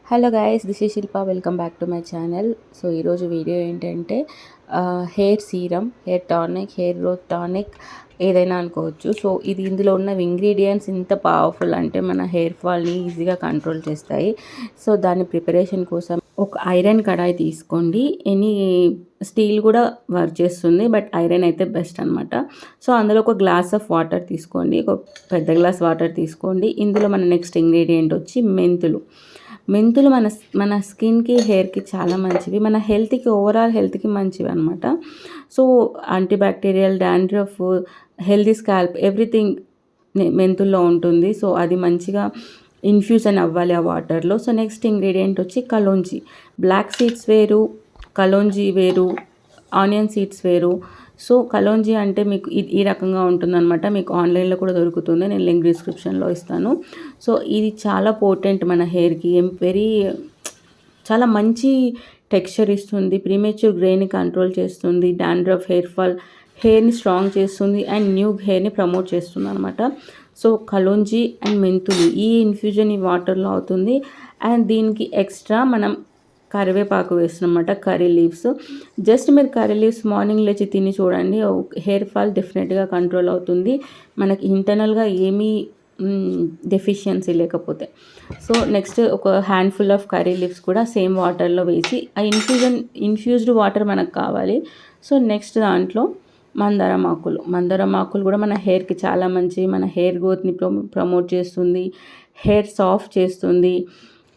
Hello guys, this is Shilpa. Welcome back to my channel. So ఈరోజు video ఏంటంటే hair serum, hair tonic, hair growth tonic ఏదైనా అనుకోవచ్చు. So ఇందులో ఉన్న ingredients ఇంత పవర్ఫుల్ అంటే మన హెయిర్ ఫాల్ని ఈజీగా కంట్రోల్ చేస్తాయి. సో దాని ప్రిపరేషన్ కోసం ఒక ఐరన్ కడాయి తీసుకోండి. ఎనీ స్టీల్ కూడా వర్క్ చేస్తుంది, బట్ ఐరన్ అయితే బెస్ట్ అనమాట. సో అందులో ఒక గ్లాస్ ఆఫ్ వాటర్ తీసుకోండి, ఒక పెద్ద గ్లాస్ వాటర్ తీసుకోండి. ఇందులో మన నెక్స్ట్ ఇంగ్రీడియంట్ వచ్చి మెంతులు. మెంతులు మన స్కిన్కి, హెయిర్కి చాలా మంచివి, మన హెల్త్కి, ఓవరాల్ హెల్త్కి మంచివి అనమాట. So antibacterial, dandruff, healthy scalp, everything మెంతుల్లో ఉంటుంది. సో అది మంచిగా ఇన్ఫ్యూజన్ అవ్వాలి ఆ వాటర్లో. సో నెక్స్ట్ ఇంగ్రీడియంట్ వచ్చి కలోంజీ. బ్లాక్ సీడ్స్ వేరు, కలోంజీ వేరు, ఆనియన్ సీడ్స్ వేరు. సో కలోంజీ అంటే మీకు ఈ రకంగా ఉంటుందన్నమాట. మీకు ఆన్లైన్లో కూడా దొరుకుతుంది, నేను లింక్ డిస్క్రిప్షన్లో ఇస్తాను. సో ఇది చాలా పోటెంట్ మన హెయిర్కి, చాలా మంచి టెక్స్చర్ ఇస్తుంది, ప్రీమేచ్యూర్ గ్రేని కంట్రోల్ చేస్తుంది, డాండ్రఫ్, హెయిర్ ఫాల్, హెయిర్ని స్ట్రాంగ్ చేస్తుంది అండ్ న్యూ హెయిర్ని ప్రమోట్ చేస్తుంది అనమాట. సో కలోంజీ అండ్ మెంతులు ఈ ఇన్ఫ్యూజన్ ఈ వాటర్లో అవుతుంది. అండ్ దీనికి ఎక్స్ట్రా మనం కరివేపాకు వేస్తున్నమాట, కర్రీ లీవ్స్. జస్ట్ మీరు కర్రీ లీవ్స్ మార్నింగ్ లేచి తిని చూడండి, హెయిర్ ఫాల్ డెఫినెట్గా కంట్రోల్ అవుతుంది, మనకి ఇంటర్నల్గా ఏమీ డెఫిషియన్సీ లేకపోతే. సో నెక్స్ట్ ఒక హ్యాండ్ఫుల్ ఆఫ్ కర్రీ లీవ్స్ కూడా సేమ్ వాటర్లో వేసి, ఆ ఇన్ఫ్యూజ్డ్ వాటర్ మనకు కావాలి. సో నెక్స్ట్ దాంట్లో మందారం ఆకులు కూడా మన హెయిర్కి చాలా మంచి, మన హెయిర్ గ్రోత్ని ప్రమోట్ చేస్తుంది, హెయిర్ సాఫ్ట్ చేస్తుంది.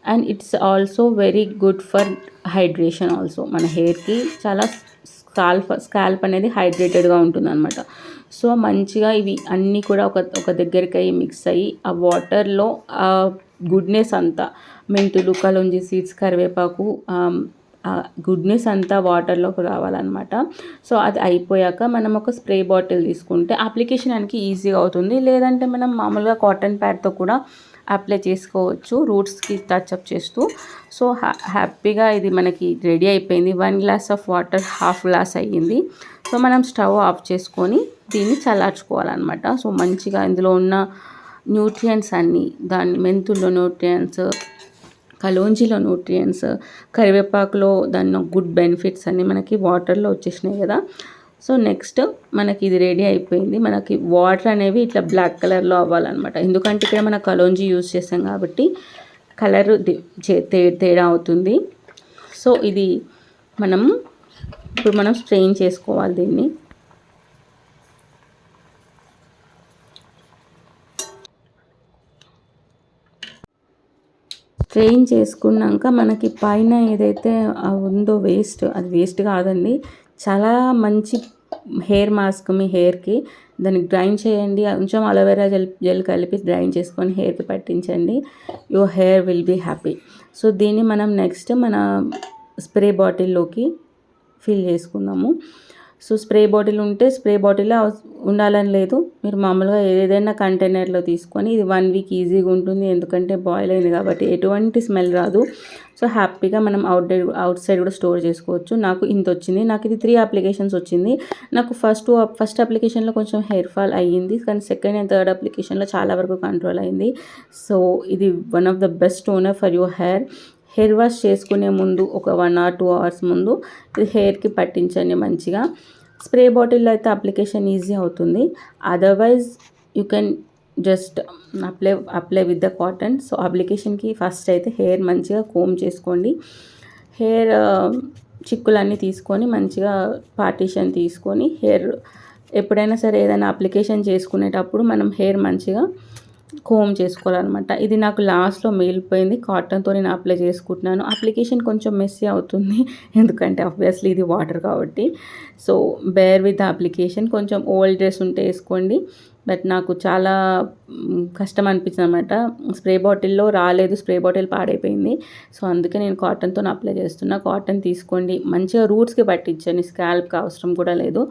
And it's also very good for hydration also. మన హెయిర్కి చాలా స్కాల్ప్ అనేది హైడ్రేటెడ్గా ఉంటుంది అనమాట. సో మంచిగా ఇవి అన్నీ కూడా ఒక దగ్గరికి అయ్యి మిక్స్ అయ్యి ఆ వాటర్లో ఆ గుడ్నెస్ అంతా, మెంతులు, కలోంజీ సీడ్స్, కరివేపాకు, గుడ్నెస్ అంతా వాటర్లోకి రావాలన్నమాట. సో అది అయిపోయాక మనం ఒక స్ప్రే బాటిల్ తీసుకుంటే అప్లికేషన్కి ఈజీగా అవుతుంది. లేదంటే మనం మామూలుగా కాటన్ ప్యాడ్తో కూడా అప్లై చేసుకోవచ్చు, రూట్స్కి టచ్అప్ చేస్తూ. సో హ్యాపీగా ఇది మనకి రెడీ అయిపోయింది. 1 glass of water half glass అయ్యింది. సో మనం స్టవ్ ఆఫ్ చేసుకొని దీన్ని చల్లార్చుకోవాలన్నమాట. సో మంచిగా ఇందులో ఉన్న న్యూట్రియంట్స్ అన్నీ, దాని మెంతుల్లో న్యూట్రియంట్స్, కలోంజీలో న్యూట్రియంట్స్, కరివేపాకులో దాని గుడ్ బెనిఫిట్స్ అన్నీ మనకి వాటర్లో వచ్చేసినాయి కదా. సో నెక్స్ట్ మనకి ఇది రెడీ అయిపోయింది. మనకి వాటర్ అనేవి ఇట్లా బ్లాక్ కలర్లో అవ్వాలన్నమాట, ఎందుకంటే ఇక్కడ మన కలోంజీ యూజ్ చేస్తాం కాబట్టి కలర్ తేడా అవుతుంది. సో ఇది ఇప్పుడు మనం స్ట్రెయిన్ చేసుకోవాలి దీన్ని. స్ట్రెయిన్ చేసుకున్నాక మనకి పైన ఏదైతే ఉందో వేస్ట్, అది వేస్ట్ కాదండి, చాలా మంచి హెయిర్ మాస్క్ మీ హెయిర్కి. దాన్ని గ్రైండ్ చేయండి, కొంచెం అలోవెరా జెల్ కలిపి గ్రైండ్ చేసుకొని హెయిర్కి పట్టించండి. Your hair will be happy. So దీన్ని మనం నెక్స్ట్ మన స్ప్రే బాటిల్లోకి ఫిల్ చేసుకుందాము. సో స్ప్రే బాటిల్ ఉంటే స్ప్రే బాటిల్లో ఉండాలని లేదు, మీరు మామూలుగా ఏదైనా కంటైనర్లో తీసుకొని, ఇది 1 వీక్ ఈజీగా ఉంటుంది, ఎందుకంటే బాయిల్ అయింది కాబట్టి ఎటువంటి స్మెల్ రాదు. సో హ్యాపీగా మనం అవుట్ సైడ్ కూడా స్టోర్ చేసుకోవచ్చు. నాకు ఇంత వచ్చింది, నాకు ఇది 3 అప్లికేషన్స్ వచ్చింది. నాకు ఫస్ట్ అప్లికేషన్లో కొంచెం హెయిర్ ఫాల్ అయ్యింది, కానీ సెకండ్ అండ్ థర్డ్ అప్లికేషన్లో చాలా వరకు కంట్రోల్ అయింది. సో ఇది one of the best toner for your hair. Hair wash చేసుకునే ముందు ఒక 1 or 2 hours ముందు ఇది హెయిర్కి పట్టించండి మంచిగా. స్ప్రే బాటిల్లో అయితే అప్లికేషన్ ఈజీ అవుతుంది, otherwise you can just apply with the cotton. So అప్లికేషన్కి ఫస్ట్ అయితే హెయిర్ మంచిగా కోమ్ చేసుకోండి. హెయిర్ చిక్కులన్నీ తీసుకొని మంచిగా పార్టీషన్ తీసుకొని, హెయిర్ ఎప్పుడైనా సరే ఏదైనా అప్లికేషన్ చేసుకునేటప్పుడు మనం హెయిర్ మంచిగా కోమ్ చేసుకోవాలన్నమాట. ఇది నాకు లాస్ట్లో మిగిలిపోయింది, కాటన్తో నేను అప్లై చేసుకుంటున్నాను. అప్లికేషన్ కొంచెం మెస్సీ అవుతుంది, ఎందుకంటే ఆబ్వియస్లీ ఇది వాటర్ కాబట్టి. So bear with application. కొంచెం ఓల్డ్ డ్రెస్ ఉంటే వేసుకోండి, బట్ నాకు చాలా కష్టం అనిపించింది అనమాట. స్ప్రే బాటిల్లో రాలేదు, స్ప్రే బాటిల్ పాడైపోయింది. సో అందుకే నేను కాటన్తో అప్లై చేస్తున్నా. కాటన్ తీసుకోండి, మంచిగా రూట్స్కి పట్టించండి, స్కాల్ప్కి అవసరం కూడా లేదు.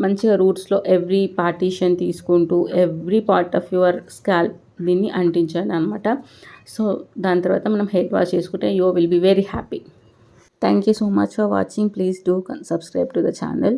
మంచిగా రూట్స్లో ఎవ్రీ పార్టీషన్ తీసుకుంటూ every part of your scalp దీన్ని అంటించండి అనమాట. సో దాని తర్వాత మనం హెయిర్ వాష్ చేసుకుంటే you will be very happy. Thank you so much for watching. Please do subscribe to the channel.